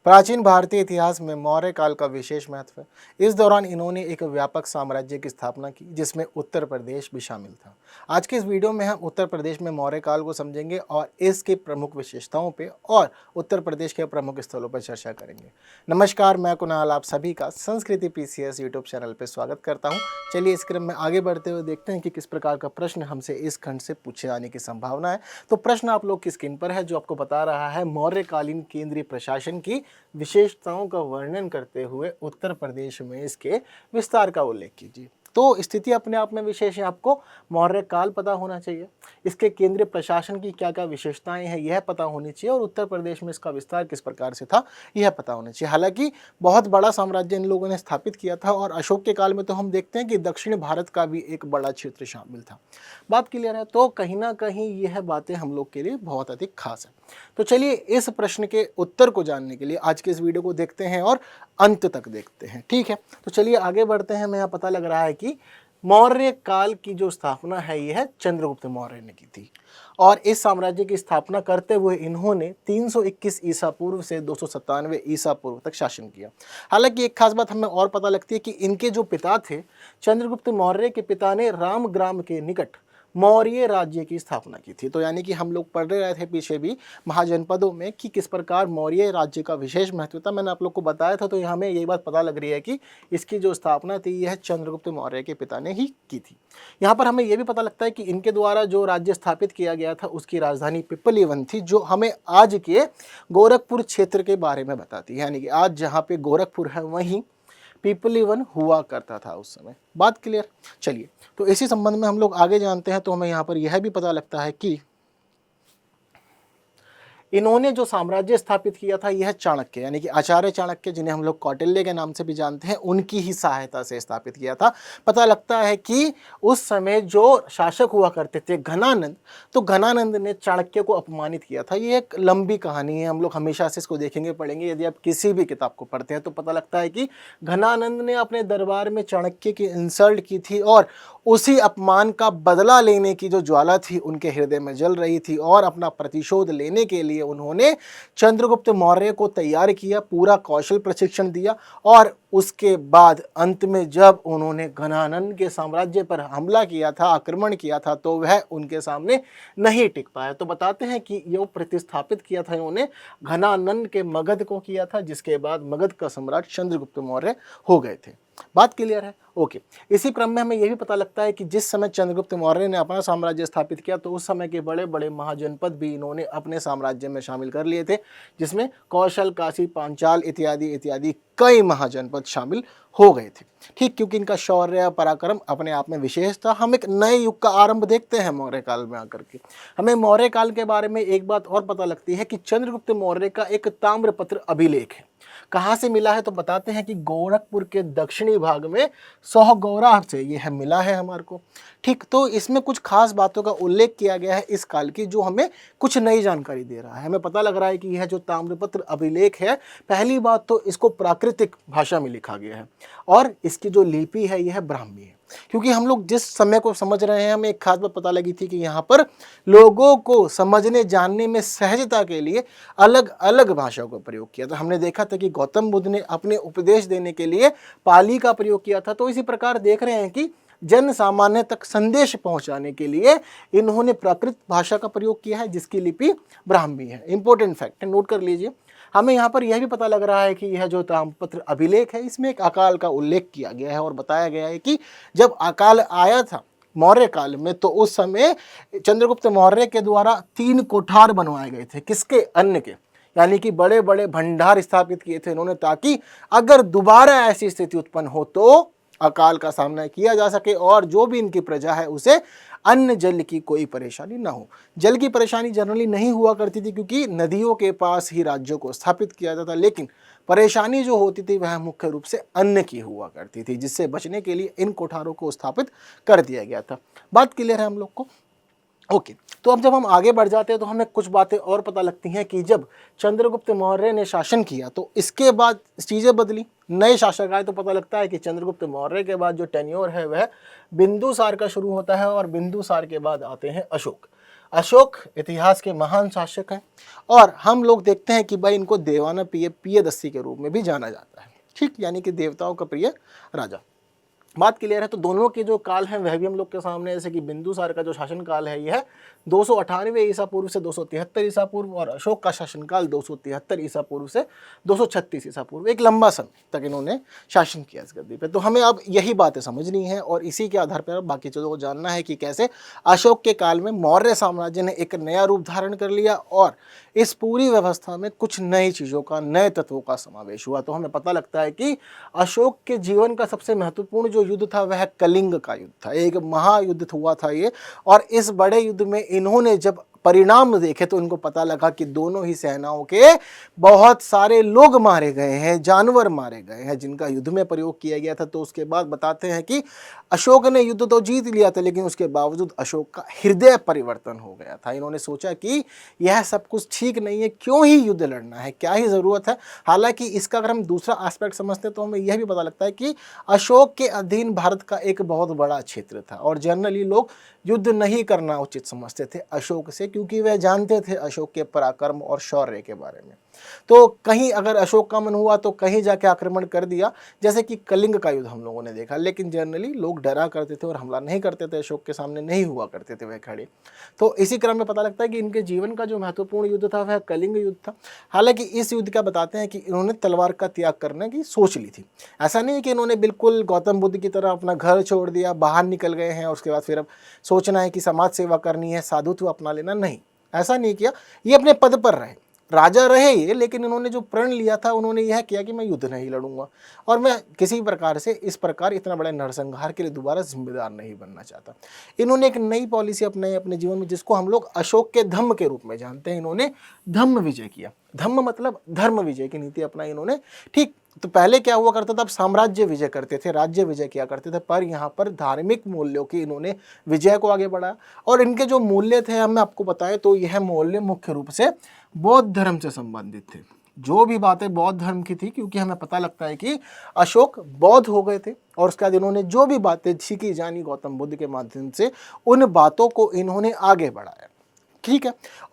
प्राचीन भारतीय इतिहास में मौर्य काल का विशेष महत्व है। इस दौरान इन्होंने एक व्यापक साम्राज्य की स्थापना की जिसमें उत्तर प्रदेश भी शामिल था। आज के इस वीडियो में हम उत्तर प्रदेश में मौर्य काल को समझेंगे और इसके प्रमुख विशेषताओं पे और उत्तर प्रदेश के प्रमुख स्थलों पर चर्चा करेंगे। नमस्कार, मैं कुणाल आप सभी का संस्कृति पीसीएस यूट्यूब चैनल पर स्वागत करता हूँ। चलिए इस क्रम में आगे बढ़ते हुए देखते हैं कि किस प्रकार का प्रश्न हमसे इस खंड से पूछे जाने की संभावना है। तो प्रश्न आप लोग की स्क्रीन पर है जो आपको बता रहा है मौर्यकालीन केंद्रीय प्रशासन की विशेषताओं का वर्णन करते हुए उत्तर प्रदेश में इसके विस्तार का उल्लेख कीजिए। तो स्थिति अपने आप में विशेष है, आपको मौर्य काल पता होना चाहिए, इसके केंद्रीय प्रशासन की क्या क्या विशेषताएं हैं यह पता होनी चाहिए और उत्तर प्रदेश में इसका विस्तार किस प्रकार से था यह पता होना चाहिए। हालांकि बहुत बड़ा साम्राज्य इन लोगों ने स्थापित किया था और अशोक के काल में तो हम देखते हैं कि दक्षिण भारत का भी एक बड़ा क्षेत्र शामिल था। बात क्लियर है? तो कहीं ना कहीं यह बातें हम लोग के लिए बहुत अधिक खास है। तो चलिए इस प्रश्न के उत्तर को जानने के लिए आज के इस वीडियो को देखते हैं और अंत तक देखते हैं। ठीक है, तो चलिए आगे बढ़ते हैं। हमें यहाँ पता लग रहा है कि मौर्य काल की जो स्थापना है यह चंद्रगुप्त मौर्य ने की थी और इस साम्राज्य की स्थापना करते हुए इन्होंने 321 ईसा पूर्व से 297 ईसा पूर्व तक शासन किया। हालांकि एक खास बात हमें और पता लगती है कि इनके जो पिता थे, चंद्रगुप्त मौर्य के पिता ने रामग्राम के निकट मौर्य राज्य की स्थापना की थी। तो यानी कि हम लोग पढ़ रहे थे पीछे भी महाजनपदों में कि किस प्रकार मौर्य राज्य का विशेष महत्व था, मैंने आप लोग को बताया था। तो हमें ये बात पता लग रही है कि इसकी जो स्थापना थी यह चंद्रगुप्त मौर्य के पिता ने ही की थी। यहाँ पर हमें यह भी पता लगता है कि इनके द्वारा जो राज्य स्थापित किया गया था उसकी राजधानी पिपलीवन थी, जो हमें आज के गोरखपुर क्षेत्र के बारे में बताती है। यानी कि आज जहाँ पे गोरखपुर है वहीं पिपलीवन हुआ करता था उस समय। बात क्लियर? चलिए तो इसी संबंध में हम लोग आगे जानते हैं। तो हमें यहाँ पर यह भी पता लगता है कि इन्होंने जो साम्राज्य स्थापित किया था यह चाणक्य यानी कि आचार्य चाणक्य, जिन्हें हम लोग कौटिल्य के नाम से भी जानते हैं, उनकी ही सहायता से स्थापित किया था। पता लगता है कि उस समय जो शासक हुआ करते थे घनानंद, तो घनानंद ने चाणक्य को अपमानित किया था। ये एक लंबी कहानी है, हम लोग हमेशा से इसको देखेंगे पढ़ेंगे। यदि आप किसी भी किताब को पढ़ते हैं तो पता लगता है कि घनानंद ने अपने दरबार में चाणक्य की इंसल्ट की थी और उसी अपमान का बदला लेने की जो ज्वाला थी उनके हृदय में जल रही थी और अपना प्रतिशोध लेने के लिए उन्होंने चंद्रगुप्त मौर्य को तैयार किया, पूरा कौशल प्रशिक्षण दिया और उसके बाद अंत में जब उन्होंने घनानंद के साम्राज्य पर हमला किया था, आक्रमण किया था, तो वह उनके सामने नहीं टिक पाया। तो बताते हैं कि ये प्रतिस्थापित किया था इन्होंने घनानंद के मगध को किया था, जिसके बाद मगध का सम्राट चंद्रगुप्त मौर्य हो गए थे। बात क्लियर है? ओके। इसी क्रम में हमें यह भी पता लगता है कि जिस समय चंद्रगुप्त मौर्य ने अपना साम्राज्य स्थापित किया तो उस समय के बड़े बड़े महाजनपद भी इन्होंने अपने साम्राज्य में शामिल कर लिए थे, जिसमें कौशल, काशी, पांचाल इत्यादि इत्यादि कई महाजनपद शामिल हो गए थे। ठीक, क्योंकि इनका शौर्य पराक्रम अपने आप में विशेष था। हम एक नए युग का आरंभ देखते हैं मौर्य काल में आकर के। हमें मौर्य काल के बारे में एक बात और पता लगती है कि चंद्रगुप्त मौर्य का एक ताम्रपत्र अभिलेख है। कहाँ से मिला है? तो बताते हैं कि गोरखपुर के दक्षिणी भाग में सोहगौरा से यह मिला है हमारे को। ठीक, तो इसमें कुछ खास बातों का उल्लेख किया गया है इस काल की, जो हमें कुछ नई जानकारी दे रहा है। हमें पता लग रहा है कि यह जो ताम्रपत्र अभिलेख है, पहली बात तो इसको प्राकृतिक भाषा में लिखा गया है और इसकी जो लिपि है यह ब्राह्मी है। क्योंकि हम लोग जिस समय को समझ रहे हैं, हमें एक खास बात पता लगी थी कि यहाँ पर लोगों को समझने जानने में सहजता के लिए अलग अलग भाषाओं का प्रयोग किया। तो हमने देखा था कि गौतम बुद्ध ने अपने उपदेश देने के लिए पाली का प्रयोग किया था। तो इसी प्रकार देख रहे हैं कि जन सामान्य तक संदेश पहुंचाने के लिए इन्होंने प्राकृत भाषा का प्रयोग किया है, जिसकी लिपि ब्राह्मी है। इंपॉर्टेंट फैक्ट है, नोट कर लीजिए। हमें यहाँ पर यह भी पता लग रहा है कि यह जो ताम्रपत्र अभिलेख है इसमें एक अकाल का उल्लेख किया गया है और बताया गया है कि जब अकाल आया था मौर्य काल में तो उस समय चंद्रगुप्त मौर्य के द्वारा 3 कोठार बनवाए गए थे। किसके? अन्न के। यानी कि बड़े बड़े भंडार स्थापित किए थे इन्होंने, ताकि अगर दोबारा ऐसी स्थिति उत्पन्न हो तो अकाल का सामना किया जा सके और जो भी इनकी प्रजा है उसे अन्न जल की कोई परेशानी ना हो। जल की परेशानी जनरली नहीं हुआ करती थी क्योंकि नदियों के पास ही राज्यों को स्थापित किया जाता, लेकिन परेशानी जो होती थी वह मुख्य रूप से अन्न की हुआ करती थी, जिससे बचने के लिए इन कोठारों को स्थापित कर दिया गया था। बात क्लियर है हम लोग को? ओके। तो अब जब हम आगे बढ़ जाते हैं तो हमें कुछ बातें और पता लगती हैं कि जब चंद्रगुप्त मौर्य ने शासन किया तो इसके बाद चीज़ें बदली, नए शासक आए। तो पता लगता है कि चंद्रगुप्त मौर्य के बाद जो टेन्योर है वह बिंदुसार का शुरू होता है और बिंदुसार के बाद आते हैं अशोक। अशोक इतिहास के महान शासक हैं और हम लोग देखते हैं कि भाई इनको देवाना प्रियदर्शी के रूप में भी जाना जाता है, ठीक, यानी कि देवताओं का प्रिय राजा। बात क्लियर है। तो दोनों के जो काल हैं वह भी हम लोग के सामने, जैसे कि बिंदुसार का जो शासनकाल है यह 298 ईसा पूर्व से 273 ईसा पूर्व और अशोक का शासनकाल 273 ईसा पूर्व से 236 ईसा पूर्व, एक लंबा समय तक इन्होंने शासन किया इस गद्दी पे। तो हमें अब यही बातें समझनी है और इसी के आधार पर बाकी चीज़ों को जानना है कि कैसे अशोक के काल में मौर्य साम्राज्य ने एक नया रूप धारण कर लिया और इस पूरी व्यवस्था में कुछ नई चीज़ों का, नए तत्वों का समावेश हुआ। तो हमें पता लगता है कि अशोक के जीवन का सबसे महत्वपूर्ण जो युद्ध था वह कलिंग का युद्ध था। एक महायुद्ध हुआ था ये, और इस बड़े युद्ध में इन्होंने जब परिणाम देखे तो इनको पता लगा कि दोनों ही सेनाओं के बहुत सारे लोग मारे गए हैं, जानवर मारे गए हैं जिनका युद्ध में प्रयोग किया गया था। तो उसके बाद बताते हैं कि अशोक ने युद्ध तो जीत लिया था, लेकिन उसके बावजूद अशोक का हृदय परिवर्तन हो गया था। इन्होंने सोचा कि यह सब कुछ ठीक नहीं है, क्यों ही युद्ध लड़ना है, क्या ही ज़रूरत है। हालांकि इसका अगर हम दूसरा एस्पेक्ट समझते हैं तो हमें यह भी पता लगता है कि अशोक के अधीन भारत का एक बहुत बड़ा क्षेत्र था और जनरली लोग युद्ध नहीं करना उचित समझते थे अशोक से, क्योंकि वह जानते थे अशोक के पराक्रम और शौर्य के बारे में। तो कहीं अगर अशोक का मन हुआ तो कहीं जाके आक्रमण कर दिया, जैसे कि कलिंग का युद्ध हम लोगों ने देखा। लेकिन जनरली लोग डरा करते थे और हमला नहीं करते थे, अशोक के सामने नहीं हुआ करते थे वह खड़े। तो इसी क्रम में पता लगता है कि इनके जीवन का जो महत्वपूर्ण युद्ध था वह कलिंग युद्ध था। हालांकि इस युद्ध का बताते हैं कि इन्होंने तलवार का त्याग करने की सोच ली थी। ऐसा नहीं है कि इन्होंने बिल्कुल गौतम बुद्ध की तरह अपना घर छोड़ दिया, बाहर निकल गए हैं और उसके बाद फिर अब सोचना है कि समाज सेवा करनी है, साधुत्व अपना लेना, नहीं, ऐसा नहीं किया। ये अपने पद पर रहे, राजा रहे ये, लेकिन इन्होंने जो प्रण लिया था उन्होंने यह किया कि मैं युद्ध नहीं लड़ूंगा और मैं किसी प्रकार से इस प्रकार इतना बड़े नरसंहार के लिए दोबारा जिम्मेदार नहीं बनना चाहता। इन्होंने एक नई पॉलिसी अपनाई अपने जीवन में, जिसको हम लोग अशोक के धम्म के रूप में जानते हैं। इन्होंने धम्म विजय किया। धम्म मतलब धर्म विजय की नीति अपनाई इन्होंने, ठीक। तो पहले क्या हुआ करता था, अब साम्राज्य विजय करते थे, राज्य विजय किया करते थे, पर यहाँ पर धार्मिक मूल्यों की इन्होंने विजय को आगे बढ़ाया। और इनके जो मूल्य थे हमें आपको बताएं तो यह मूल्य मुख्य रूप से बौद्ध धर्म से संबंधित थे। जो भी बातें बौद्ध धर्म की थी, क्योंकि हमें पता लगता है कि अशोक बौद्ध हो गए थे और उसके बाद इन्होंने जो भी बातें सीखी जानी गौतम बुद्ध के माध्यम से, उन बातों को इन्होंने आगे बढ़ाया, ठीक है।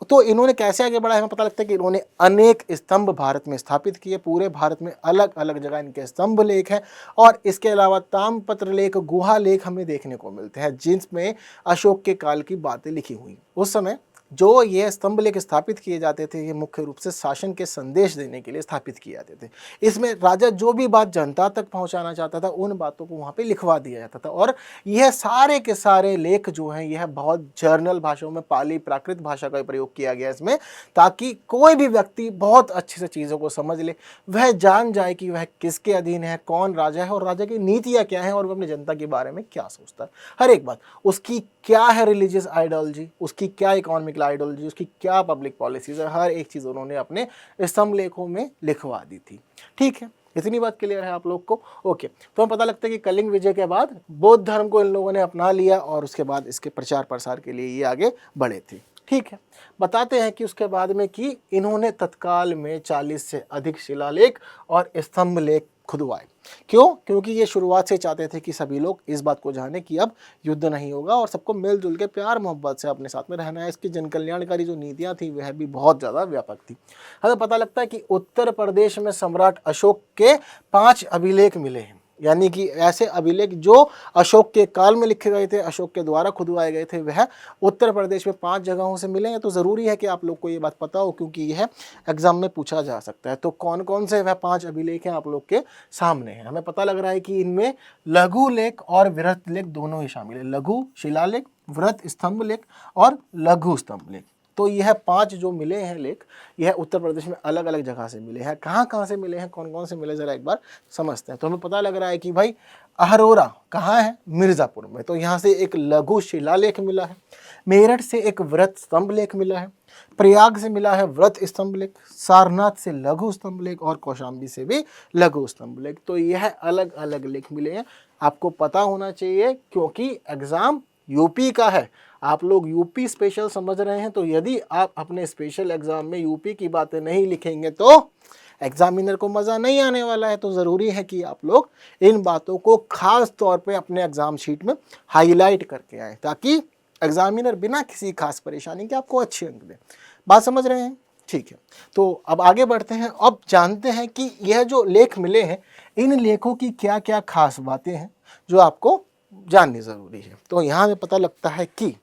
तो इन्होंने कैसे आगे बढ़ा, हमें पता लगता है कि इन्होंने अनेक स्तंभ भारत में स्थापित किए। पूरे भारत में अलग अलग जगह इनके स्तंभ लेख हैं और इसके अलावा ताम्रपत्र लेख, गुहा लेख हमें देखने को मिलते हैं जिसमें अशोक के काल की बातें लिखी हुई। उस समय जो ये स्तंभ लेख स्थापित किए जाते थे ये मुख्य रूप से शासन के संदेश देने के लिए स्थापित किए जाते थे। इसमें राजा जो भी बात जनता तक पहुंचाना चाहता था उन बातों को वहाँ पे लिखवा दिया जाता था। और यह सारे के सारे लेख जो हैं यह बहुत जर्नल भाषाओं में, पाली प्राकृत भाषा का प्रयोग किया गया इसमें, ताकि कोई भी व्यक्ति बहुत अच्छे से चीज़ों को समझ ले, वह जान जाए कि वह किसके अधीन है, कौन राजा है और राजा की नीतियाँ क्या हैं और वह अपनी जनता के बारे में क्या सोचता है। हर एक बात, उसकी क्या है रिलीजियस आइडियोलॉजी, उसकी क्या इकोनॉमिक आइडियोलॉजी, उसकी क्या पब्लिक पॉलिसीज है, हर एक चीज़ उन्होंने अपने स्तंभ लेखों में लिखवा दी थी, ठीक है। इतनी बात क्लियर है आप लोग को, ओके। तो हमें पता लगता है कि कलिंग विजय के बाद बौद्ध धर्म को इन लोगों ने अपना लिया और उसके बाद इसके प्रचार प्रसार के लिए ये आगे बढ़े थे, ठीक है। बताते हैं कि उसके बाद में कि इन्होंने तत्काल में 40 से अधिक शिलालेख और स्तंभ लेख खुदवाए। क्यों? क्योंकि ये शुरुआत से चाहते थे कि सभी लोग इस बात को जाने कि अब युद्ध नहीं होगा और सबको मिलजुल के प्यार मोहब्बत से अपने साथ में रहना है। इसकी जनकल्याणकारी जो नीतियां थी वह भी बहुत ज़्यादा व्यापक थी। हमें पता लगता है कि उत्तर प्रदेश में सम्राट अशोक के 5 अभिलेख मिले हैं, यानी कि ऐसे अभिलेख जो अशोक के काल में लिखे गए थे, अशोक के द्वारा खुदवाए गए थे, वह उत्तर प्रदेश में 5 जगहों से मिले हैं। तो ज़रूरी है कि आप लोग को ये बात पता हो, क्योंकि यह एग्जाम में पूछा जा सकता है। तो कौन कौन से वह 5 अभिलेख हैं आप लोग के सामने हैं। हमें पता लग रहा है कि इनमें लघु लेख और वृहत लेख दोनों ही शामिल है। लघु शिलालेख, वृहत स्तंभ लेख और लघु स्तंभ लेख। तो यह 5 जो मिले हैं लेख, यह उत्तर प्रदेश में अलग अलग जगह से मिले हैं। कहाँ कहाँ से मिले हैं, कौन कौन से मिले, ज़रा एक बार समझते हैं। तो हमें पता लग रहा है कि भाई अहरोरा कहाँ है, मिर्ज़ापुर में, तो यहाँ से एक लघु शिलालेख मिला है। मेरठ से एक वृहत स्तंभ लेख मिला है। प्रयाग से मिला है वृहत स्तंभ लेख। सारनाथ से लघु स्तंभ लेख और कौशाम्बी से भी लघु स्तंभ लेख। तो यह अलग अलग लेख मिले हैं। आपको पता होना चाहिए क्योंकि एग्ज़ाम यूपी का है। आप लोग यूपी स्पेशल समझ रहे हैं, तो यदि आप अपने स्पेशल एग्जाम में यूपी की बातें नहीं लिखेंगे तो एग्जामिनर को मज़ा नहीं आने वाला है। तो ज़रूरी है कि आप लोग इन बातों को खास तौर पे अपने एग्जाम शीट में हाईलाइट करके आए, ताकि एग्जामिनर बिना किसी खास परेशानी के आपको अच्छे अंक दे। बात समझ रहे हैं? ठीक है, तो अब आगे बढ़ते हैं। अब जानते हैं कि यह जो लेख मिले हैं, इन लेखों की क्या क्या खास बातें हैं जो आपको जाननी ज़रूरी है। तो यहाँ हमें पता लगता है कि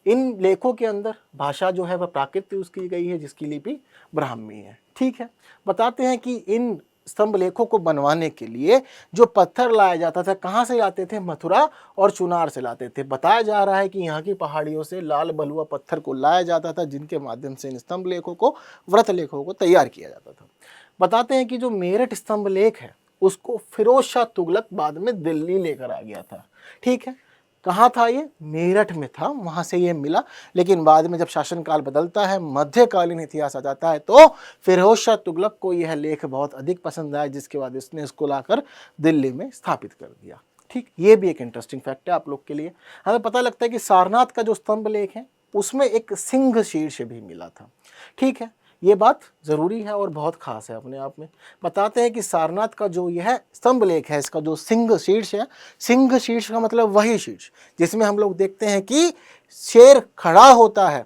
इन लेखों के अंदर भाषा जो है वह प्राकृत यूज़ की गई है, जिसकी लिपि ब्राह्मी है। ठीक है, बताते हैं कि इन स्तंभ लेखों को बनवाने के लिए जो पत्थर लाया जाता था, कहाँ से लाते थे? मथुरा और चुनार से लाते थे। बताया जा रहा है कि यहाँ की पहाड़ियों से लाल बलुआ पत्थर को लाया जाता था, जिनके माध्यम से इन स्तंभ लेखों को, व्रत लेखों को तैयार किया जाता था। बताते हैं कि जो मेरठ स्तंभ लेख है, उसको फिरोज शाह तुगलक बाद में दिल्ली लेकर आ गया था। ठीक है, कहाँ था ये? मेरठ में था, वहाँ से ये मिला। लेकिन बाद में जब शासनकाल बदलता है, मध्यकालीन इतिहास आ जाता है, तो फिरोज शाह तुगलक को यह लेख बहुत अधिक पसंद आया, जिसके बाद इसने इसको लाकर दिल्ली में स्थापित कर दिया। ठीक, ये भी एक इंटरेस्टिंग फैक्ट है आप लोग के लिए। हमें पता लगता है कि सारनाथ का जो स्तंभ लेख है, उसमें एक सिंह शीर्ष भी मिला था। ठीक है, ये बात ज़रूरी है और बहुत खास है अपने आप में। बताते हैं कि सारनाथ का जो यह स्तंभ लेख है, इसका जो सिंह शीर्ष है, सिंह शीर्ष का मतलब वही शीर्ष जिसमें हम लोग देखते हैं कि शेर खड़ा होता है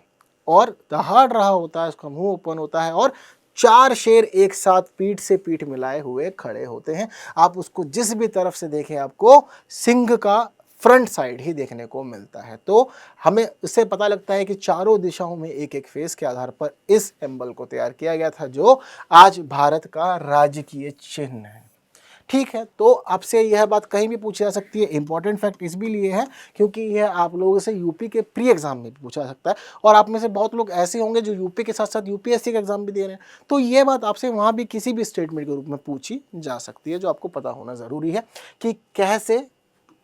और दहाड़ रहा होता है, उसका मुंह ओपन होता है और 4 शेर एक साथ पीठ से पीठ मिलाए हुए खड़े होते हैं। आप उसको जिस भी तरफ से देखें, आपको सिंह का फ्रंट साइड ही देखने को मिलता है। तो हमें इससे पता लगता है कि चारों दिशाओं में एक एक फेस के आधार पर इस एम्बल को तैयार किया गया था, जो आज भारत का राजकीय चिन्ह है। ठीक है, तो आपसे यह बात कहीं भी पूछी जा सकती है। इंपॉर्टेंट फैक्ट इस भी लिए है क्योंकि यह आप लोगों से यूपी के प्री एग्जाम में भी पूछा जा सकता है, और आप में से बहुत लोग ऐसे होंगे जो यूपी के साथ साथ यूपीएससी का एग्जाम भी दे रहे हैं, तो ये बात आपसे वहाँ भी किसी भी स्टेटमेंट के रूप में पूछी जा सकती है, जो आपको पता होना ज़रूरी है कि कैसे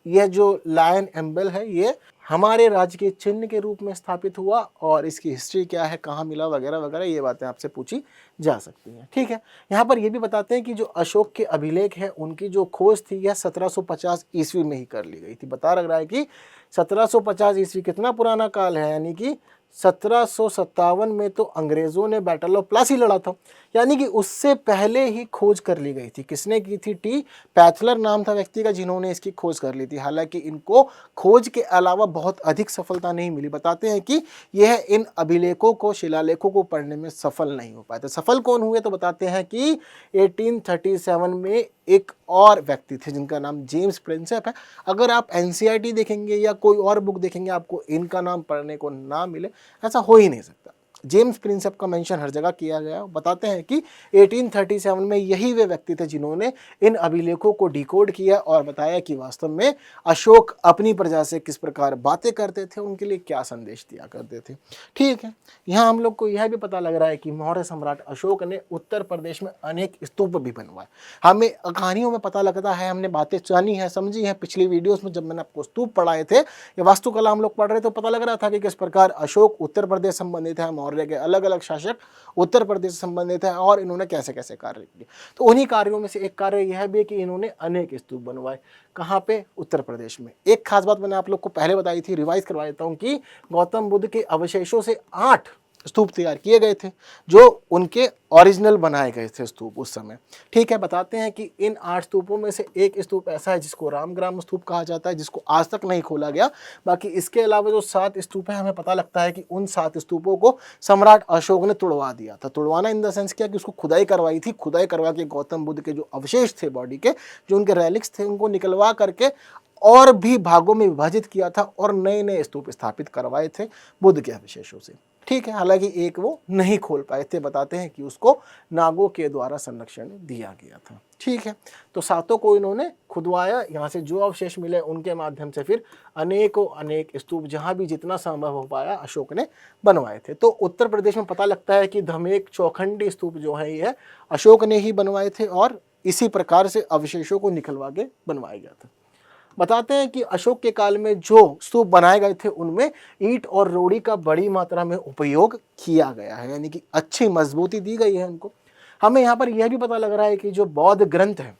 यह जो लायन एम्बल है ये हमारे राज्य के चिन्ह के रूप में स्थापित हुआ और इसकी हिस्ट्री क्या है, कहाँ मिला, वगैरह वगैरह, ये बातें आपसे पूछी जा सकती हैं। ठीक है, यहाँ पर ये भी बताते हैं कि जो अशोक के अभिलेख हैं, उनकी जो खोज थी यह 1750 ईस्वी में ही कर ली गई थी। बता लग रहा है कि 1750 ईस्वी कितना पुराना काल है, यानी कि 1757 में तो अंग्रेज़ों ने बैटल ऑफ प्लासी लड़ा था, यानी कि उससे पहले ही खोज कर ली गई थी। किसने की थी? टी पैचलर नाम था व्यक्ति का, जिन्होंने इसकी खोज कर ली थी। हालांकि इनको खोज के अलावा बहुत अधिक सफलता नहीं मिली। बताते हैं कि यह इन अभिलेखों को, शिलालेखों को पढ़ने में सफल नहीं हो पाए थे। सफल कौन हुए? तो बताते हैं कि 1837 में एक और व्यक्ति थे जिनका नाम जेम्स प्रिंसेप है। अगर आप एनसीईआरटी देखेंगे या कोई और बुक देखेंगे, आपको इनका नाम पढ़ने को ना मिले, ऐसा हो ही नहीं सकता। जेम्स प्रिंसेप का मेंशन हर जगह किया गया। बताते हैं कि 1837 में यही वे व्यक्ति थे जिन्होंने इन अभिलेखों को डिकोड किया और बताया कि वास्तव में अशोक अपनी प्रजा से किस प्रकार बातें करते थे, उनके लिए क्या संदेश दिया करते थे। ठीक है, यहाँ हम लोग को यह भी पता लग रहा है कि मौर्य सम्राट अशोक ने उत्तर प्रदेश में अनेक स्तूप भी बनवाए। हमें कहानियों में पता लगता है, हमने बातें जानी है, समझी है। पिछली वीडियोस में जब मैंने आपको स्तूप पढ़ाए थे या वास्तुकला हम लोग पढ़ रहे, तो पता लग रहा था कि किस प्रकार अशोक उत्तर प्रदेश संबंधित है, मौर्य के अलग अलग शासक उत्तर प्रदेश से संबंधित है और इन्होंने कैसे कैसे कार्य किए। तो उन्हीं कार्यों में से एक कार्य यह भी है कि इन्होंने अनेक स्तूप बनवाए। कहाँ पे? उत्तर प्रदेश में। एक खास बात मैंने आप लोग को पहले बताई थी, रिवाइज करवा देता हूँ कि गौतम बुद्ध के अवशेषों से 8 स्तूप तैयार किए गए थे, जो उनके ओरिजिनल बनाए गए थे स्तूप उस समय। ठीक है, बताते हैं कि इन 8 स्तूपों में से एक स्तूप ऐसा है जिसको रामग्राम स्तूप कहा जाता है, जिसको आज तक नहीं खोला गया। बाकी इसके अलावा जो 7 स्तूप है, हमें पता लगता है कि उन 7 स्तूपों को सम्राट अशोक ने तुड़वा दिया था। तुड़वाना इन द सेंस क्या कि उसको खुदाई करवाई थी। खुदाई करवा के गौतम बुद्ध के जो अवशेष थे बॉडी के, जो उनके रेलिक्स थे, उनको निकलवा करके और भी भागों में विभाजित किया था और नए नए स्तूप स्थापित करवाए थे बुद्ध के अवशेषों से। ठीक है, हालांकि एक वो नहीं खोल पाए थे। बताते हैं कि उसको नागों के द्वारा संरक्षण दिया गया था। ठीक है, तो 7 को इन्होंने खुदवाया, यहाँ से जो अवशेष मिले उनके माध्यम से फिर अनेकों अनेक स्तूप जहाँ भी जितना संभव हो पाया अशोक ने बनवाए थे। तो उत्तर प्रदेश में पता लगता है कि धमेक चौखंडी स्तूप जो है ये अशोक ने ही बनवाए थे और इसी प्रकार से अवशेषों को निकलवा के बनवाया गया था। बताते हैं कि अशोक के काल में जो स्तूप बनाए गए थे उनमें ईंट और रोड़ी का बड़ी मात्रा में उपयोग किया गया है, यानी कि अच्छी मजबूती दी गई है उनको। हमें यहाँ पर यह भी पता लग रहा है कि जो बौद्ध ग्रंथ है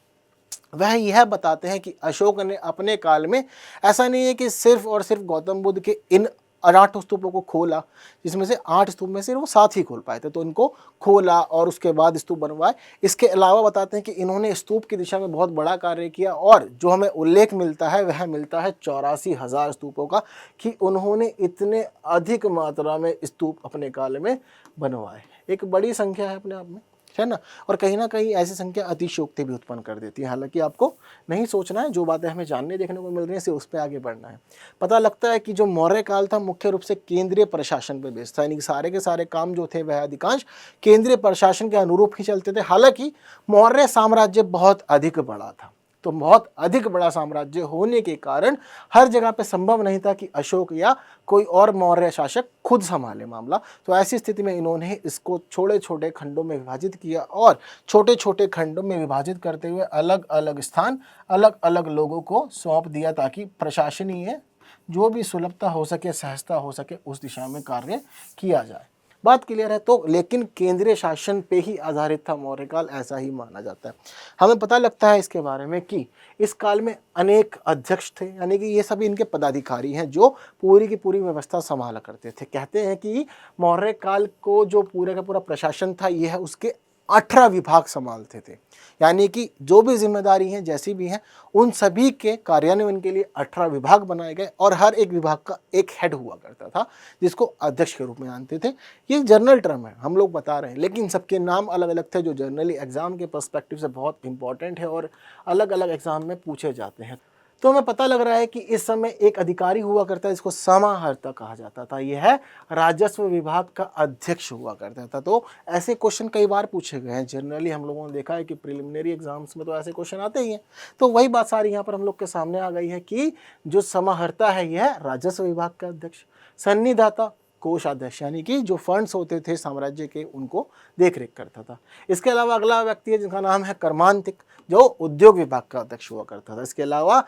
वह यह बताते हैं कि अशोक ने अपने काल में, ऐसा नहीं है कि सिर्फ और सिर्फ गौतम बुद्ध के इन 8 स्तूपों को खोला, जिसमें से 8 स्तूप में से वो 7 ही खोल पाए थे, तो इनको खोला और उसके बाद स्तूप बनवाए। इसके अलावा बताते हैं कि इन्होंने स्तूप की दिशा में बहुत बड़ा कार्य किया, और जो हमें उल्लेख मिलता है वह मिलता है 84,000 स्तूपों का, कि उन्होंने इतने अधिक मात्रा में स्तूप अपने काल में बनवाए। एक बड़ी संख्या है अपने आप में, है ना। और कहीं ना कहीं ऐसी संख्या अतिशयोक्ति भी उत्पन्न कर देती है। हालांकि आपको नहीं सोचना है, जो बातें हमें जानने देखने को मिल रही हैं सिर्फ उस पर आगे बढ़ना है। पता लगता है कि जो मौर्य काल था मुख्य रूप से केंद्रीय प्रशासन पर बेस्ड था, यानी कि सारे के सारे काम जो थे वह अधिकांश केंद्रीय प्रशासन के अनुरूप ही चलते थे। हालांकि मौर्य साम्राज्य बहुत अधिक बड़ा था, तो बहुत अधिक बड़ा साम्राज्य होने के कारण हर जगह पे संभव नहीं था कि अशोक या कोई और मौर्य शासक खुद संभाले मामला। तो ऐसी स्थिति में इन्होंने इसको छोटे छोटे खंडों में विभाजित किया, और छोटे छोटे खंडों में विभाजित करते हुए अलग अलग स्थान अलग अलग लोगों को सौंप दिया, ताकि प्रशासनीय जो भी सुलभता हो सके, सहजता हो सके, उस दिशा में कार्य किया जाए। बात क्लियर है। तो लेकिन केंद्रीय शासन पे ही आधारित था मौर्य काल, ऐसा ही माना जाता है। हमें पता लगता है इसके बारे में कि इस काल में अनेक अध्यक्ष थे, यानी कि ये सभी इनके पदाधिकारी हैं जो पूरी की पूरी व्यवस्था संभाला करते थे। कहते हैं कि मौर्य काल को जो पूरा का पूरा प्रशासन था, यह उसके 18 विभाग संभालते थे, यानी कि जो भी जिम्मेदारी हैं जैसी भी हैं उन सभी के कार्यान्वयन के लिए 18 विभाग बनाए गए, और हर एक विभाग का एक हेड हुआ करता था जिसको अध्यक्ष के रूप में जानते थे। ये जनरल टर्म है, हम लोग बता रहे हैं, लेकिन सबके नाम अलग अलग थे जो जनरली एग्जाम के पर्सपेक्टिव से बहुत इंपॉर्टेंट है और अलग अलग एग्जाम में पूछे जाते हैं। तो हमें पता लग रहा है कि इस समय एक अधिकारी हुआ करता है जिसको समाहर्ता कहा जाता था, यह है राजस्व विभाग का अध्यक्ष हुआ करता था। तो ऐसे क्वेश्चन कई बार पूछे गए हैं, जनरली हम लोगों ने देखा है कि प्रिलिमिनरी एग्जाम्स में तो ऐसे क्वेश्चन आते ही हैं। तो वही बात सारी यहाँ पर हम लोग के सामने आ गई है कि जो समाहर्ता है यह राजस्व विभाग का अध्यक्ष, सन्निधाता कोषाध्यक्ष, यानी कि जो फंड्स होते थे साम्राज्य के उनको देख रेख करता था। इसके अलावा अगला व्यक्ति है जिसका नाम है कर्मांतिक, जो उद्योग विभाग का अध्यक्ष हुआ करता था। इसके अलावा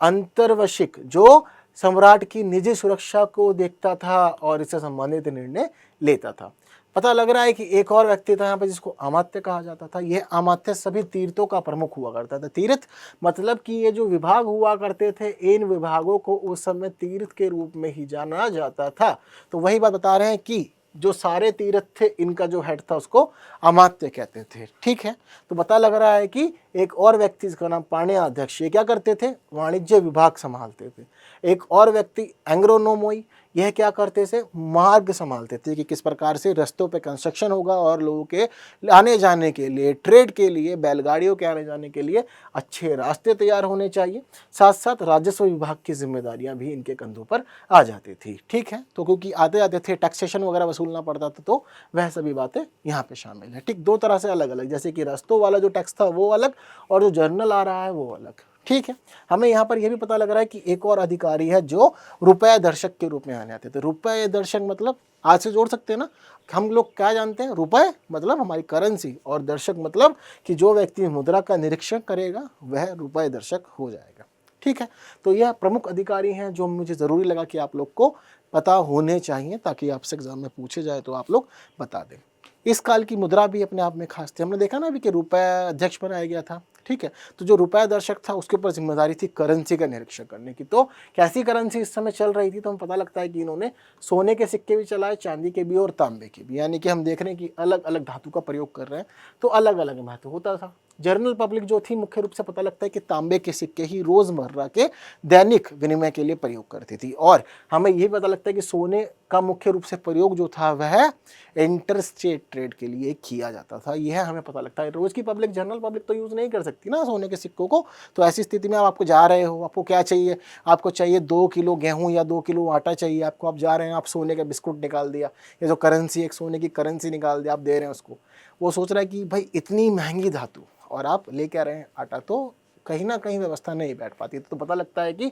अंतर्वशिक, जो सम्राट की निजी सुरक्षा को देखता था और इससे संबंधित निर्णय लेता था। पता लग रहा है कि एक और व्यक्ति था यहाँ पे जिसको अमात्य कहा जाता था। यह अमात्य सभी तीर्थों का प्रमुख हुआ करता था। तीर्थ मतलब कि ये जो विभाग हुआ करते थे, इन विभागों को उस समय तीर्थ के रूप में ही जाना जाता था। तो वही बात बता रहे हैं कि जो सारे तीर्थ थे इनका जो हेड था उसको अमात्य कहते थे। ठीक है, तो पता लग रहा है कि एक और व्यक्ति जिसका नाम पाणियाध्यक्ष, ये क्या करते थे, वाणिज्य विभाग संभालते थे। एक और व्यक्ति एंग्रोनोमोई, यह क्या करते थे, मार्ग संभालते थे कि किस प्रकार से रास्तों पे कंस्ट्रक्शन होगा और लोगों के आने जाने के लिए, ट्रेड के लिए, बैलगाड़ियों के आने जाने के लिए अच्छे रास्ते तैयार होने चाहिए। साथ साथ राजस्व विभाग की जिम्मेदारियां भी इनके कंधों पर आ जाती थी। ठीक है, तो क्योंकि आते आते थे टैक्सेशन वगैरह वसूलना पड़ता था, तो वह सभी बातें यहाँ पे शामिल है। ठीक, दो तरह से अलग अलग, जैसे कि रास्तों वाला जो टैक्स था वो अलग और जो जर्नल आ रहा है वो अलग। ठीक है, हमें यहाँ पर यह भी पता लग रहा है कि एक और अधिकारी है जो रुपये दर्शक के रूप में आने आते थे। रुपये दर्शक मतलब आज से जोड़ सकते हैं ना, हम लोग क्या जानते हैं, रुपये मतलब हमारी करेंसी, और दर्शक मतलब कि जो व्यक्ति मुद्रा का निरीक्षण करेगा वह रुपये दर्शक हो जाएगा। ठीक है, तो यह प्रमुख अधिकारी हैं जो मुझे ज़रूरी लगा कि आप लोग को पता होने चाहिए, ताकि आपसे एग्जाम में पूछे जाए तो आप लोग बता दें। इस काल की मुद्रा भी अपने आप में खास थी। हमने देखा ना अभी कि रुपये अध्यक्ष बनाया गया था। ठीक है, तो जो रुपया दर्शक था उसके ऊपर जिम्मेदारी थी करेंसी का निरीक्षण करने की। तो कैसी करेंसी इस समय चल रही थी, तो हमें पता लगता है कि इन्होंने सोने के सिक्के भी चलाए, चांदी के भी और तांबे के भी, यानी कि हम देख रहे हैं कि अलग अलग धातु का प्रयोग कर रहे हैं, तो अलग अलग महत्व होता था। जनरल पब्लिक जो थी मुख्य रूप से पता लगता है कि तांबे के सिक्के ही रोजमर्रा के दैनिक विनिमय के लिए प्रयोग करती थी। और हमें यही पता लगता है कि सोने का मुख्य रूप से प्रयोग जो था वह इंटरस्टेट ट्रेड के लिए किया जाता था। यह हमें पता लगता है। रोज की पब्लिक, जनरल पब्लिक तो यूज़ नहीं कर सकती ना सोने के सिक्कों को। तो ऐसी स्थिति में आपको जा रहे हो, आपको क्या चाहिए, आपको चाहिए 2 किलो गेहूं या 2 किलो आटा चाहिए आपको, आप जा रहे हैं, आप सोने का बिस्कुट निकाल दिया, या जो करेंसी, एक सोने की करेंसी निकाल दिया, आप दे रहे हैं उसको। वो सोच रहा है कि भाई इतनी महंगी धातु और आप लेके आ रहे हैं आटा, तो कहीं ना कहीं व्यवस्था नहीं बैठ पाती। तो पता लगता है कि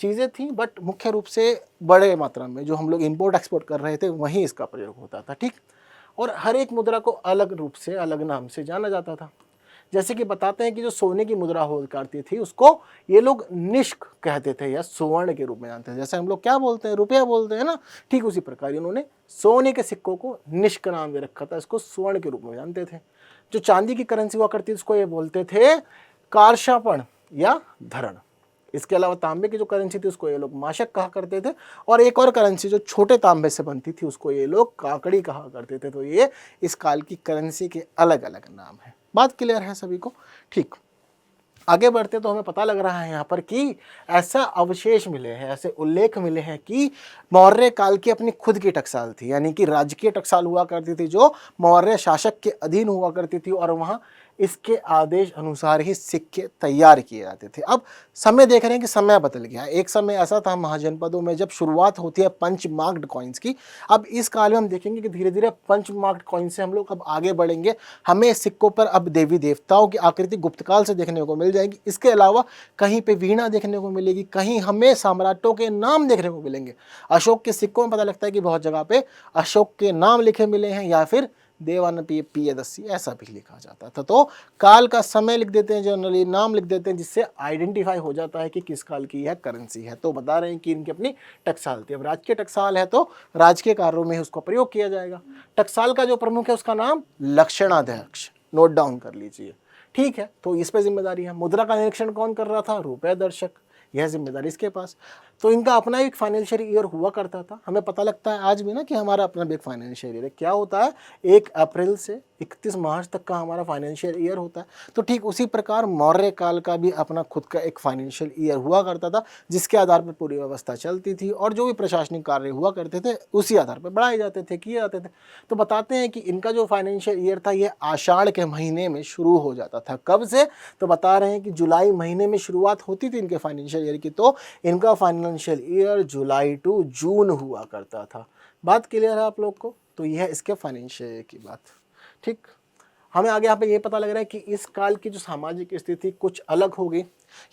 चीज़ें थी, बट मुख्य रूप से बड़े मात्रा में जो हम लोग इंपोर्ट एक्सपोर्ट कर रहे थे वहीं इसका प्रयोग होता था। ठीक, और हर एक मुद्रा को अलग रूप से, अलग नाम से जाना जाता था। जैसे कि बताते हैं कि जो सोने की मुद्रा हुआ करती थी उसको ये लोग निष्क कहते थे या सुवर्ण के रूप में जानते थे। जैसे हम लोग क्या बोलते हैं, रुपया बोलते हैं ना, ठीक उसी प्रकार उन्होंने सोने के सिक्कों को निष्क नाम दे रखा था, इसको स्वर्ण के रूप में जानते थे। जो चांदी की करेंसी हुआ करती थी उसको ये बोलते थे कार्षापण या धरण। इसके अलावा तांबे की जो करेंसी थी उसको ये लोग माशक कहा करते थे, और एक और करेंसी जो छोटे तांबे से बनती थी उसको ये लोग काकड़ी कहा करते थे। तो ये इस काल की करेंसी के अलग अलग नाम है। बात क्लियर है सभी को? ठीक, आगे बढ़ते तो हमें पता लग रहा है यहाँ पर कि ऐसा अवशेष मिले हैं, ऐसे उल्लेख मिले हैं कि मौर्य काल की अपनी खुद की टकसाल थी, यानी कि राजकीय टकसाल हुआ करती थी जो मौर्य शासक के अधीन हुआ करती थी, और वहाँ इसके आदेश अनुसार ही सिक्के तैयार किए जाते थे। अब समय देख रहे हैं कि समय बदल गया। एक समय ऐसा था महाजनपदों में जब शुरुआत होती है पंच मार्क्ड कॉइन्स की। अब इस काल में हम देखेंगे कि धीरे धीरे पंच मार्क्ड कॉइन से हम लोग अब आगे बढ़ेंगे। हमें सिक्कों पर अब देवी देवताओं की आकृति गुप्त काल से देखने को मिल जाएगी। इसके अलावा कहीं पे वीणा देखने को मिलेगी, कहीं हमें सम्राटों के नाम देखने को मिलेंगे। अशोक के सिक्कों में पता लगता है कि बहुत जगह पे अशोक के नाम लिखे मिले हैं, या फिर देवानंद पियदस्सी ऐसा भी लिखा जाता था। तो काल का समय लिख देते हैं, जनरली नाम लिख देते हैं, जिससे आइडेंटिफाई हो जाता है कि किस काल की यह करेंसी है। तो बता रहे हैं कि इनकी अपनी टकसाल थी। अब राजकीय टकसाल है तो राजकीय कार्यों में उसका प्रयोग किया जाएगा। टकसाल का जो प्रमुख है उसका नाम लक्षणाध्यक्ष, नोट डाउन कर लीजिए। ठीक है, तो इस पे जिम्मेदारी है। मुद्रा का निरीक्षण कौन कर रहा था? रुपए दर्शक, यह जिम्मेदारी इसके पास। तो इनका अपना एक फाइनेंशियल ईयर हुआ करता था। हमें पता लगता है आज भी ना कि हमारा अपना भी एक फाइनेंशियल ईयर है। क्या होता है? 1 अप्रैल से 31 मार्च तक का हमारा फाइनेंशियल ईयर होता है। तो ठीक उसी प्रकार मौर्य काल का भी अपना खुद का एक फाइनेंशियल ईयर हुआ करता था, जिसके आधार पर पूरी व्यवस्था चलती थी, और जो भी प्रशासनिक कार्य हुआ करते थे उसी आधार पर बढ़ाए जाते थे, किए जाते थे। तो बताते हैं कि इनका जो फाइनेंशियल ईयर था ये आषाढ़ के महीने में शुरू हो जाता था। कब से? तो बता रहे हैं कि जुलाई महीने में शुरुआत होती थी इनके फाइनेंशियल ईयर की। तो इनका फाइनेंशियल ईयर जुलाई टू जून हुआ करता था। बात क्लियर है आप लोग को? तो यह है इसके फाइनेंशियल ईयर की बात। ठीक, हमें आगे यहाँ पे ये पता लग रहा है कि इस काल की जो सामाजिक स्थिति कुछ अलग होगी,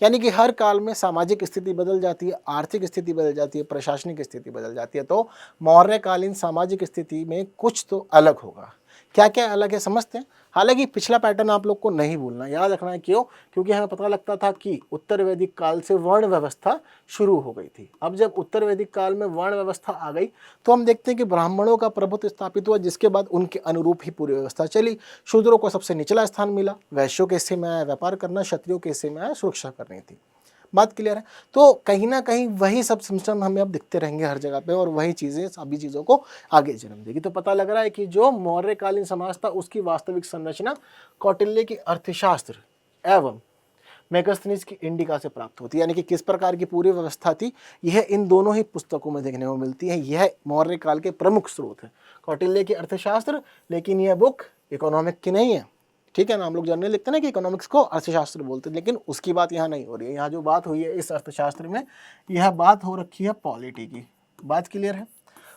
यानी कि हर काल में सामाजिक स्थिति बदल जाती है, आर्थिक स्थिति बदल जाती है, प्रशासनिक स्थिति बदल जाती है। तो मौर्यकालीन सामाजिक स्थिति में कुछ तो अलग होगा। क्या क्या अलग है समझते हैं। हालांकि पिछला पैटर्न आप लोग को नहीं भूलना, याद रखना है। क्यों? क्योंकि हमें पता लगता था कि उत्तर वैदिक काल से वर्ण व्यवस्था शुरू हो गई थी। अब जब उत्तर वैदिक काल में वर्ण व्यवस्था आ गई तो हम देखते हैं कि ब्राह्मणों का प्रभुत्व स्थापित हुआ, जिसके बाद उनके अनुरूप ही पूरी व्यवस्था चली। शूद्रों को सबसे निचला स्थान मिला, वैश्यों के हिस्से में आया व्यापार करना, क्षत्रियों के हिस्से में आया सुरक्षा करनी थी। बात क्लियर है? तो कहीं ना कहीं वही सब सिस्टम हमें अब दिखते रहेंगे हर जगह पे, और वही चीज़ें सभी चीज़ों को आगे जन्म देगी। तो पता लग रहा है कि जो मौर्यकालीन समाज था उसकी वास्तविक संरचना कौटिल्य की अर्थशास्त्र एवं मेगास्थनीज की इंडिका से प्राप्त होती है। यानी कि किस प्रकार की पूरी व्यवस्था थी, यह इन दोनों ही पुस्तकों में देखने को मिलती है। यह मौर्य काल के प्रमुख स्रोत है, कौटिल्य की अर्थशास्त्र। लेकिन यह बुक इकोनॉमिक की नहीं है, ठीक है ना। हम लोग जनरली लिखते हैं ना कि इकोनॉमिक्स को अर्थशास्त्र बोलते हैं, लेकिन उसकी बात यहाँ नहीं हो रही है। यहाँ जो बात हुई है इस अर्थशास्त्र में, यह बात हो रखी है पॉलिटी की। बात क्लियर है?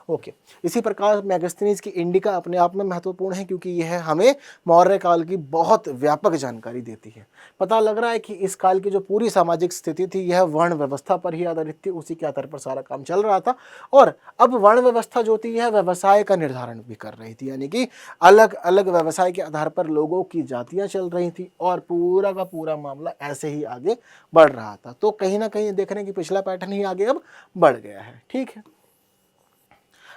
ओके। इसी प्रकार मेगास्थनीज की इंडिका अपने आप में महत्वपूर्ण है, क्योंकि यह हमें मौर्य काल की बहुत व्यापक जानकारी देती है। पता लग रहा है कि इस काल की जो पूरी सामाजिक स्थिति थी यह वर्ण व्यवस्था पर ही आधारित थी, उसी के आधार पर सारा काम चल रहा था। और अब वर्ण व्यवस्था जो थी यह व्यवसाय का निर्धारण भी कर रही थी, यानी कि अलग अलग व्यवसाय के आधार पर लोगों की जातियां चल रही थी, और पूरा का पूरा मामला ऐसे ही आगे बढ़ रहा था। तो कहीं ना कहीं देख रहे हैं कि पिछला पैटर्न ही आगे अब बढ़ गया है। ठीक है,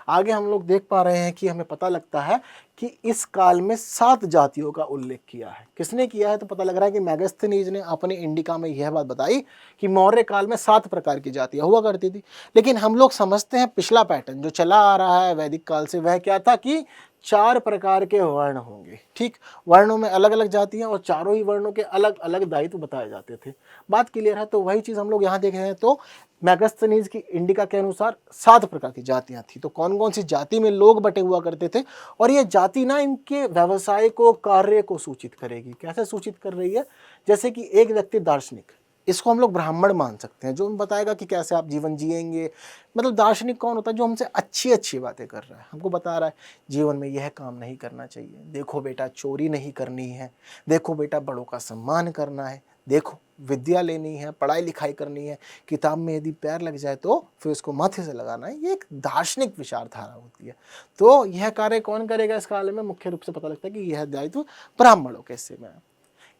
आगे हम लोग देख पा रहे हैं कि हमें पता लगता है कि इस काल में 7 जातियों का उल्लेख किया है। किसने किया है? तो पता लग रहा है कि मेगास्थनीज ने अपने इंडिका में यह बात बताई कि मौर्य काल में 7 प्रकार की जातियां हुआ करती थी। लेकिन हम लोग समझते हैं पिछला पैटर्न जो चला आ रहा है वैदिक काल से, वह क्या था कि 4 प्रकार के वर्ण होंगे। ठीक, वर्णों में अलग अलग जातियां और चारों ही वर्णों के अलग अलग दायित्व बताए जाते थे। बात क्लियर है? तो वही चीज हम लोग यहाँ देख रहे हैं। तो मेगास्थनीज की इंडिका के अनुसार 7 प्रकार की जातियां थी। तो कौन कौन सी जाति में लोग बटे हुआ करते थे, और ये जाति ना इनके व्यवसाय को, कार्य को सूचित करेगी। कैसे सूचित कर रही है? जैसे कि एक व्यक्ति दार्शनिक, इसको हम लोग ब्राह्मण मान सकते हैं, जो हमें बताएगा कि कैसे आप जीवन जिएंगे। मतलब दार्शनिक कौन होता है? जो हमसे अच्छी अच्छी बातें कर रहा है, हमको बता रहा है जीवन में यह काम नहीं करना चाहिए, देखो बेटा चोरी नहीं करनी है, देखो बेटा बड़ों का सम्मान करना है, देखो विद्या लेनी है, पढ़ाई लिखाई करनी है, किताब में यदि पैर लग जाए तो फिर उसको माथे से लगाना है। ये एक दार्शनिक विचारधारा होती है। तो यह कार्य कौन करेगा इस काल में? मुख्य रूप से पता लगता है कि यह दायित्व ब्राह्मणों के हिस्से में है।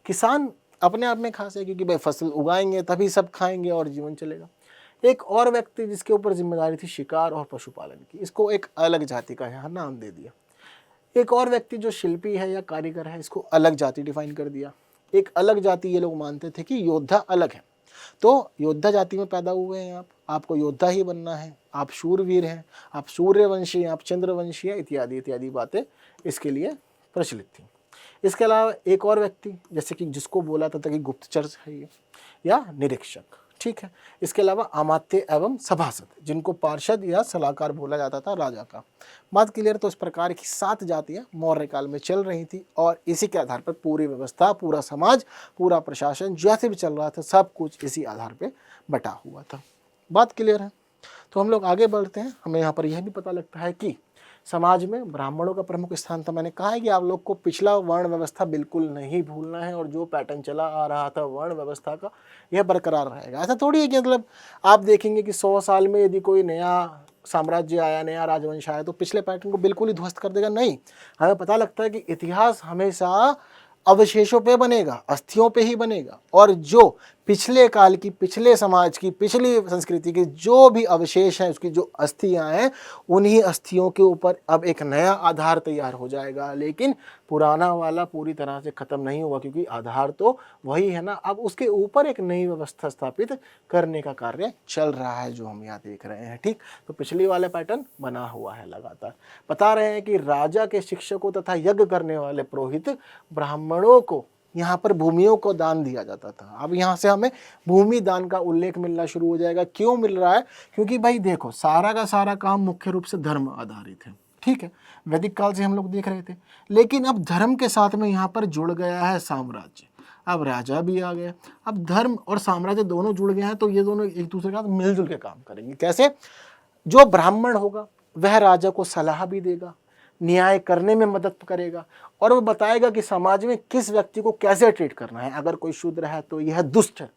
किसान अपने आप में खास है, क्योंकि भाई फसल उगाएंगे तभी सब खाएंगे और जीवन चलेगा। एक और व्यक्ति जिसके ऊपर जिम्मेदारी थी शिकार और पशुपालन की, इसको एक अलग जाति का यहाँ नाम दे दिया। एक और व्यक्ति जो शिल्पी है या कारीगर है, इसको अलग जाति डिफाइन कर दिया। एक अलग जाति ये लोग मानते थे कि योद्धा अलग है। तो योद्धा जाति में पैदा हुए हैं आप, आपको योद्धा ही बनना है, आप शूरवीर हैं, आप सूर्यवंशी हैं, आप चंद्रवंशी हैं, इत्यादि इत्यादि बातें इसके लिए प्रचलित थी। इसके अलावा एक और व्यक्ति, जैसे कि जिसको बोला था कि गुप्तचर है ये, या निरीक्षक, ठीक है। इसके अलावा अमात्य एवं सभासद, जिनको पार्षद या सलाहकार बोला जाता था राजा का। बात क्लियर। तो इस प्रकार की 7 जातियां मौर्य काल में चल रही थी और इसी के आधार पर पूरी व्यवस्था, पूरा समाज, पूरा प्रशासन जैसे भी चल रहा था, सब कुछ इसी आधार पर बटा हुआ था। बात क्लियर है। तो हम लोग आगे बढ़ते हैं। हमें यहाँ पर यह भी पता लगता है कि समाज में ब्राह्मणों का प्रमुख स्थान था। मैंने कहा है कि आप लोग को पिछला वर्ण व्यवस्था बिल्कुल नहीं भूलना है, और जो पैटर्न चला आ रहा था वर्ण व्यवस्था का, यह बरकरार रहेगा। ऐसा थोड़ी है कि मतलब आप देखेंगे कि 100 साल में यदि कोई नया साम्राज्य आया, नया राजवंश आया, तो पिछले पैटर्न को बिल्कुल ही ध्वस्त कर देगा। नहीं, हमें पता लगता है कि इतिहास हमेशा अवशेषों पे बनेगा, अस्थियों पे ही बनेगा, और जो पिछले काल की, पिछले समाज की, पिछली संस्कृति के जो भी अवशेष हैं, उसकी जो अस्थियां हैं, उन्हीं अस्थियों के ऊपर अब एक नया आधार तैयार हो जाएगा। लेकिन पुराना वाला पूरी तरह से खत्म नहीं हुआ, क्योंकि आधार तो वही है ना। अब उसके ऊपर एक नई व्यवस्था स्थापित करने का कार्य चल रहा है, जो हम यहाँ देख रहे हैं। ठीक, तो पिछली वाला पैटर्न बना हुआ है लगातार। बता रहे हैं कि राजा के शिक्षकों तथा यज्ञ करने वाले पुरोहित ब्राह्मणों को यहाँ पर भूमियों को दान दिया जाता था। अब यहाँ से हमें भूमि दान का उल्लेख मिलना शुरू हो जाएगा। क्यों मिल रहा है? क्योंकि भाई देखो, सारा का सारा काम मुख्य रूप से धर्म आधारित है, ठीक है। वैदिक काल से हम लोग देख रहे थे, लेकिन अब धर्म के साथ में यहाँ पर जुड़ गया है साम्राज्य। अब राजा भी आ गया, अब धर्म और साम्राज्य दोनों जुड़ गए हैं, तो ये दोनों एक दूसरे के साथ मिलजुल के काम करेंगे। कैसे? जो ब्राह्मण होगा वह राजा को सलाह भी देगा, न्याय करने में मदद करेगा, और वो बताएगा कि समाज में किस व्यक्ति को कैसे ट्रीट करना है। अगर कोई शूद्र है तो यह दुष्ट है,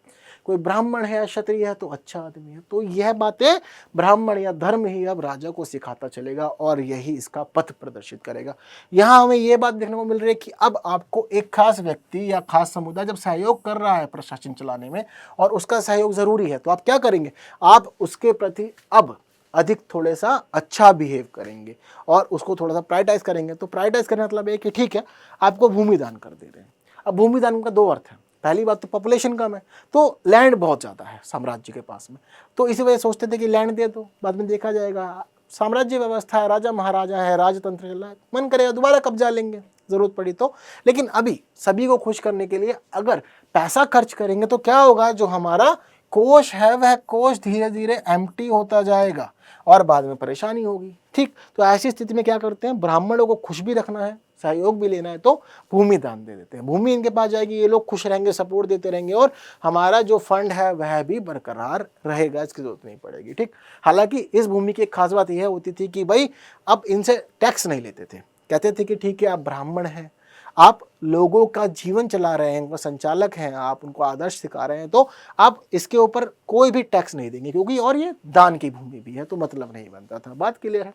कोई ब्राह्मण है, क्षत्रिय है तो अच्छा आदमी है। तो यह बातें ब्राह्मण या धर्म ही अब राजा को सिखाता चलेगा, और यही इसका पथ प्रदर्शित करेगा। यहाँ हमें यह बात देखने को मिल रही है कि अब आपको एक खास व्यक्ति या खास समुदाय जब सहयोग कर रहा है प्रशासन चलाने में, और उसका सहयोग जरूरी है, तो आप क्या करेंगे? आप उसके प्रति अब अधिक थोड़ा सा अच्छा बिहेव करेंगे और उसको थोड़ा सा प्रायोरिटाइज करेंगे। तो प्रायोरिटाइज करने का मतलब है कि ठीक है, आपको भूमि दान कर दे रहे हैं। अब भूमि दान का 2 अर्थ है। पहली बात तो पॉपुलेशन कम है, तो लैंड बहुत ज़्यादा है साम्राज्य के पास में, तो इसी वजह सोचते थे कि लैंड दे दो, बाद में देखा जाएगा। साम्राज्य व्यवस्था है, राजा महाराजा है, राजतंत्र चल रहा है, मन करेगा दोबारा कब्जा लेंगे जरूरत पड़ी तो। लेकिन अभी सभी को खुश करने के लिए अगर पैसा खर्च करेंगे तो क्या होगा? जो हमारा कोष है वह कोष धीरे धीरे एम्प्टी होता जाएगा और बाद में परेशानी होगी। ठीक, तो ऐसी स्थिति में क्या करते हैं? ब्राह्मणों को खुश भी रखना है, सहयोग भी लेना है, तो भूमि दान दे देते हैं। भूमि इनके पास जाएगी, ये लोग खुश रहेंगे, सपोर्ट देते रहेंगे, और हमारा जो फंड है वह भी बरकरार रहेगा, इसकी जरूरत नहीं पड़ेगी। ठीक, हालांकि इस भूमि की एक खास बात यह होती थी कि भाई अब इनसे टैक्स नहीं लेते थे। कहते थे कि ठीक है, आप ब्राह्मण हैं, आप लोगों का जीवन चला रहे हैं, उनका संचालक हैं, आप उनको आदर्श सिखा रहे हैं, तो आप इसके ऊपर कोई भी टैक्स नहीं देंगे, क्योंकि और ये दान की भूमि भी है, तो मतलब नहीं बनता था। बात क्लियर है।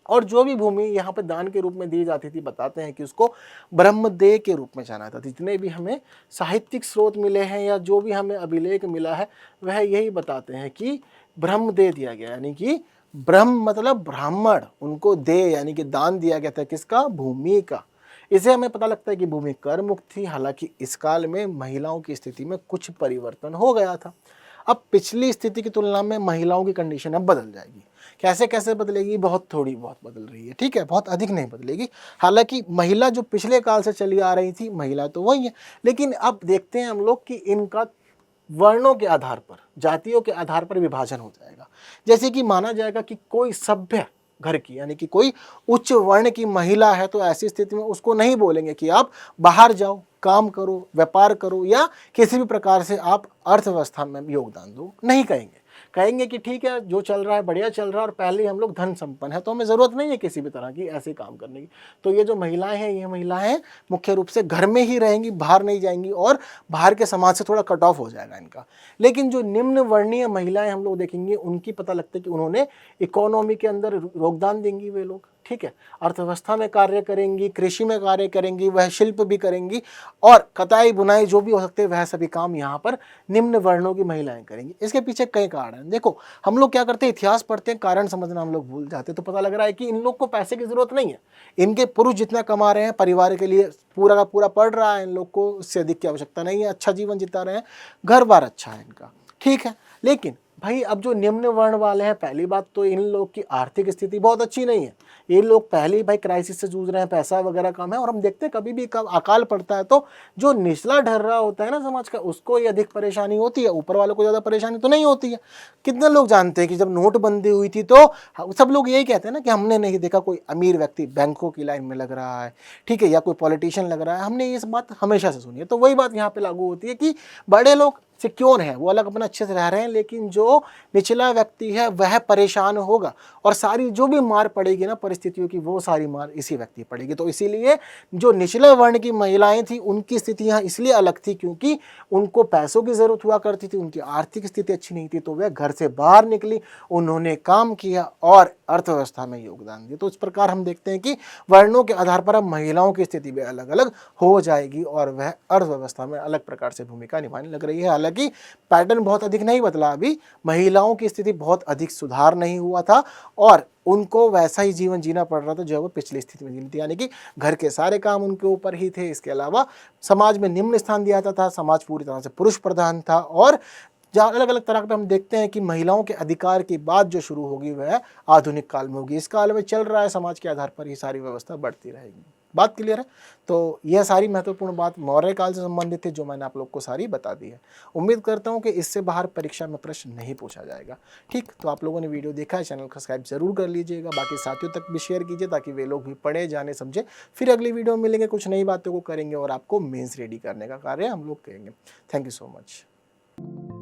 और जो भी भूमि यहाँ पे दान के रूप में दी जाती थी, बताते हैं कि उसको ब्रह्मदेह के रूप में जाना जाता था। जितने भी हमें साहित्यिक स्रोत मिले हैं या जो भी हमें अभिलेख मिला है, वह यही बताते हैं कि ब्रह्मदेह दिया गया, यानी कि ब्रह्म मतलब ब्राह्मण, उनको देह यानी कि दान दिया गया था। किसका? भूमि का। इसे हमें पता लगता है कि भूमि कर मुक्त थी। हालांकि इस काल में महिलाओं की स्थिति में कुछ परिवर्तन हो गया था। अब पिछली स्थिति की तुलना में महिलाओं की कंडीशन अब बदल जाएगी। कैसे कैसे बदलेगी? बहुत थोड़ी बहुत बदल रही है, ठीक है, बहुत अधिक नहीं बदलेगी। हालांकि महिला जो पिछले काल से चली आ रही थी, महिला तो वही है, लेकिन अब देखते हैं हम लोग कि इनका वर्णों के आधार पर, जातियों के आधार पर विभाजन हो जाएगा। जैसे कि माना जाएगा कि कोई सभ्य घर की, यानी कि कोई उच्च वर्ण की महिला है, तो ऐसी स्थिति में उसको नहीं बोलेंगे कि आप बाहर जाओ, काम करो, व्यापार करो, या किसी भी प्रकार से आप अर्थव्यवस्था में योगदान दो, नहीं कहेंगे। कहेंगे कि ठीक है, जो चल रहा है बढ़िया चल रहा है, और पहले हम लोग धन संपन्न है, तो हमें ज़रूरत नहीं है किसी भी तरह की ऐसे काम करने की। तो ये जो महिलाएं हैं, ये महिलाएं मुख्य रूप से घर में ही रहेंगी, बाहर नहीं जाएंगी, और बाहर के समाज से थोड़ा कट ऑफ हो जाएगा इनका। लेकिन जो निम्न वर्णीय महिलाएं हम लोग देखेंगे, उनकी पता लगता है कि उन्होंने इकोनॉमी के अंदर योगदान देंगी वे लोग, ठीक है, अर्थव्यवस्था में कार्य करेंगी, कृषि में कार्य करेंगी, वह शिल्प भी करेंगी और कताई बुनाई जो भी हो सकते हैं वह सभी काम यहाँ पर निम्न वर्णों की महिलाएं करेंगी। इसके पीछे कई कारण हैं। देखो हम लोग क्या करते हैं, इतिहास पढ़ते हैं, कारण समझना हम लोग भूल जाते हैं, तो पता लग रहा है कि इन लोग को पैसे की जरूरत नहीं है, इनके पुरुष जितना कमा रहे हैं परिवार के लिए पूरा का पूरा पड़ रहा है, इन लोग को उससे अधिक की आवश्यकता नहीं है, अच्छा जीवन जिता रहे हैं, घर बार अच्छा है इनका, ठीक है। लेकिन भाई अब जो निम्न वर्ण वाले हैं, पहली बात तो इन लोग की आर्थिक स्थिति बहुत अच्छी नहीं है, ये लोग पहले ही भाई क्राइसिस से जूझ रहे हैं, पैसा वगैरह कम है, और हम देखते हैं कभी भी कब अकाल पड़ता है तो जो निचला ढर्रा होता है ना समाज का, उसको ये अधिक परेशानी होती है, ऊपर वालों को ज़्यादा परेशानी तो नहीं होती है। कितने लोग जानते हैं कि जब नोटबंदी हुई थी तो सब लोग यही कहते हैं ना कि हमने नहीं देखा कोई अमीर व्यक्ति बैंकों की लाइन में लग रहा है, ठीक है, या कोई पॉलिटिशियन लग रहा है, हमने ये बात हमेशा से सुनी है। तो वही बात यहाँ पे लागू होती है कि बड़े लोग सिक्योर हैं, वो अलग अपना अच्छे से रह रहे हैं, लेकिन जो निचला व्यक्ति है वह परेशान होगा और सारी जो भी मार पड़ेगी ना परिस्थितियों की, वो सारी मार इसी व्यक्ति पड़ेगी। तो इसीलिए जो निचले वर्ण की महिलाएं थी उनकी स्थिति यहाँ इसलिए अलग थी क्योंकि उनको पैसों की जरूरत हुआ करती थी, उनकी आर्थिक स्थिति अच्छी नहीं थी, तो वह घर से बाहर निकली, उन्होंने काम किया और अर्थव्यवस्था में योगदान दिया। तो इस प्रकार हम देखते हैं कि वर्णों के आधार पर अब महिलाओं की स्थिति भी अलग अलग हो जाएगी और वह अर्थव्यवस्था में अलग प्रकार से भूमिका निभाने लग रही है। हालांकि पैटर्न बहुत अधिक नहीं बदला, अभी महिलाओं की स्थिति बहुत अधिक सुधार नहीं हुआ था और उनको वैसा ही जीवन जीना पड़ रहा था जो वो पिछली स्थिति में जीनी थी, यानी कि घर के सारे काम उनके ऊपर ही थे। इसके अलावा समाज में निम्न स्थान दिया जाता था, समाज पूरी तरह से पुरुष प्रधान था और जहाँ अलग अलग तरह पे हम देखते हैं कि महिलाओं के अधिकार की बात जो शुरू होगी वह आधुनिक काल में होगी। इस काल में चल रहा है, समाज के आधार पर ही सारी व्यवस्था बढ़ती रहेगी। बात क्लियर है? तो यह सारी महत्वपूर्ण बात मौर्य काल से संबंधित थी जो मैंने आप लोग को सारी बता दी है। उम्मीद करता हूँ कि इससे बाहर परीक्षा में प्रश्न नहीं पूछा जाएगा। ठीक, तो आप लोगों ने वीडियो देखा है, चैनल को सब्सक्राइब जरूर कर लीजिएगा, बाकी साथियों तक भी शेयर कीजिए ताकि वे लोग भी पढ़े, जाने, समझे। फिर अगली वीडियो में मिलेंगे, कुछ नई बातों को करेंगे और आपको मेंस रेडी करने का कार्य हम लोग करेंगे। Thank you so much.